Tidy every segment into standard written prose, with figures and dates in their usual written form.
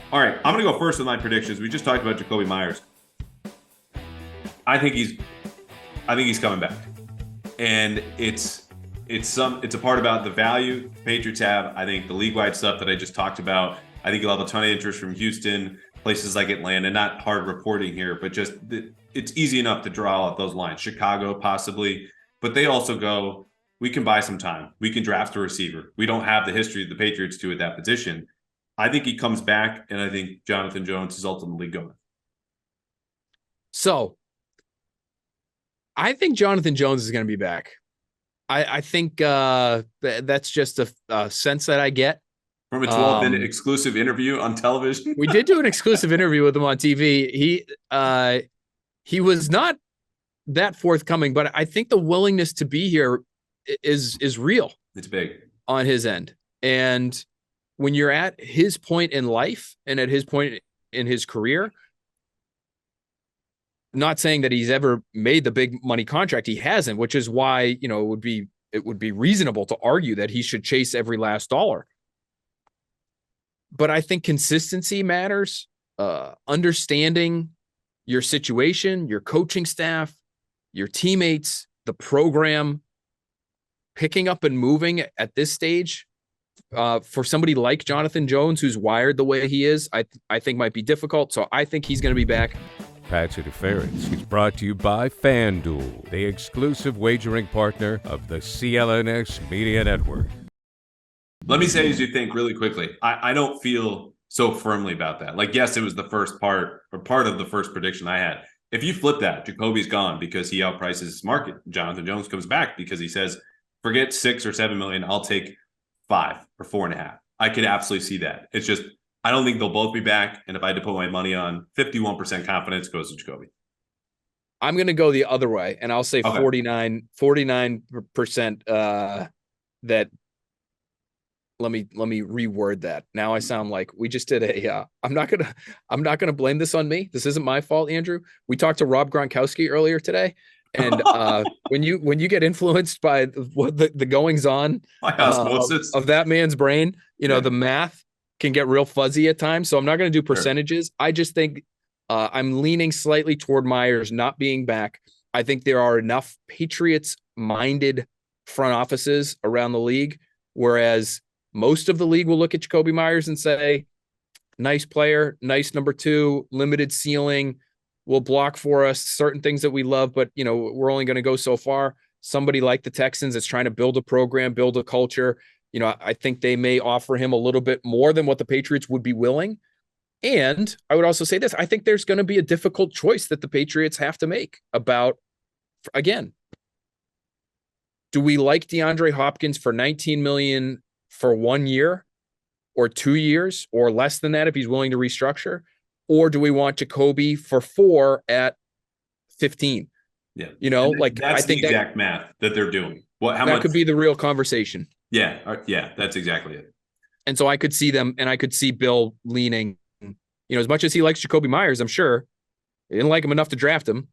All right, I'm going to go first with my predictions. We just talked about Jakobi Meyers. I think he's coming back, and it's a part about the value the Patriots have. I think the league-wide stuff that I just talked about. I think you'll have a ton of interest from Houston, places like Atlanta. Not hard reporting here, but just it's easy enough to draw out those lines. Chicago possibly, but they also go, we can buy some time. We can draft a receiver. We don't have the history of the Patriots do at that position. I think he comes back, and I think Jonathan Jones is ultimately going. So, I think Jonathan Jones is going to be back. I think that's just a sense that I get. From a 12-minute exclusive interview on television? We did do an exclusive interview with him on TV. He was not that forthcoming, but I think the willingness to be here is real. It's big on his end. And when you're at his point in life and at his point in his career, not saying that he's ever made the big money contract, he hasn't, which is why, it would be reasonable to argue that he should chase every last dollar. But I think consistency matters. Understanding your situation, your coaching staff, your teammates, the program, picking up and moving at this stage for somebody like Jonathan Jones, who's wired the way he is, I think might be difficult. So I think he's going to be back. Pat's Interference is brought to you by FanDuel, the exclusive wagering partner of the CLNS Media Network. Let me say as you think really quickly. I don't feel so firmly about that. Like, yes, it was the first part of the first prediction I had. If you flip that, Jakobi's gone because he outprices his market. Jonathan Jones comes back because he says, forget 6 or 7 million. I'll take 5 or 4.5. I could absolutely see that. It's just, I don't think they'll both be back. And if I had to put my money on 51% confidence, goes to Jakobi. I'm going to go the other way, and I'll say 49% that. Let me reword that. Now I sound like we just did I'm not gonna blame this on me. This isn't my fault, Andrew. We talked to Rob Gronkowski earlier today, and when you get influenced by the goings on of that man's brain, the math can get real fuzzy at times. So I'm not going to do percentages. Sure. I just think I'm leaning slightly toward Meyers not being back. I think there are enough Patriots-minded front offices around the league, whereas most of the league will look at Jakobi Meyers and say, nice player, nice number 2, limited ceiling, will block for us certain things that we love, but we're only going to go so far. Somebody like the Texans that's trying to build a program, build a culture. I think they may offer him a little bit more than what the Patriots would be willing. And I would also say this, I think there's going to be a difficult choice that the Patriots have to make about, again, do we like DeAndre Hopkins for $19 million for 1 year or 2 years or less than that if he's willing to restructure? Or do we want Jakobi for 4 at 15? Yeah. That's I think the exact math that they're doing. How much could be the real conversation. Yeah. Yeah. That's exactly it. And so I could see them, and I could see Bill leaning, as much as he likes Jakobi Meyers, I'm sure he didn't like him enough to draft him.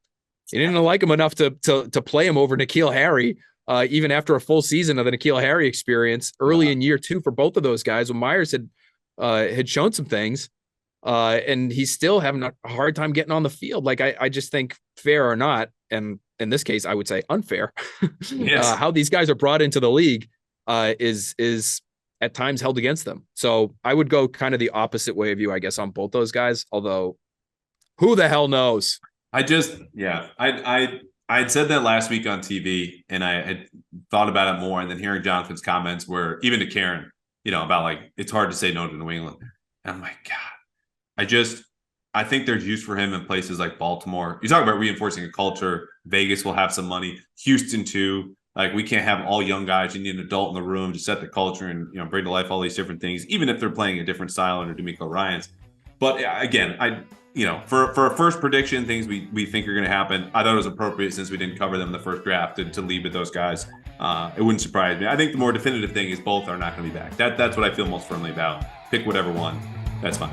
He didn't like him enough to play him over N'Keal Harry. Even after a full season of the N'Keal Harry experience early in year 2 for both of those guys, when Meyers had shown some things, and he's still having a hard time getting on the field. Like, I just think, fair or not, and in this case, I would say unfair, yes. How these guys are brought into the league is at times held against them. So I would go kind of the opposite way of you, I guess, on both those guys, although who the hell knows? I had said that last week on TV, and I had thought about it more. And then hearing Jonathan's comments were, even to Karen, about like, it's hard to say no to New England. And I'm like, God, I think there's use for him in places like Baltimore. You talk about reinforcing a culture. Vegas will have some money. Houston too. Like, we can't have all young guys. You need an adult in the room to set the culture and, bring to life all these different things, even if they're playing a different style under D'Amico Ryans. But again, for a first prediction, things we think are going to happen, I thought it was appropriate, since we didn't cover them in the first draft, to leave with those guys. It wouldn't surprise me. I think the more definitive thing is both are not going to be back. That's what I feel most firmly about. Pick whatever one. That's fine.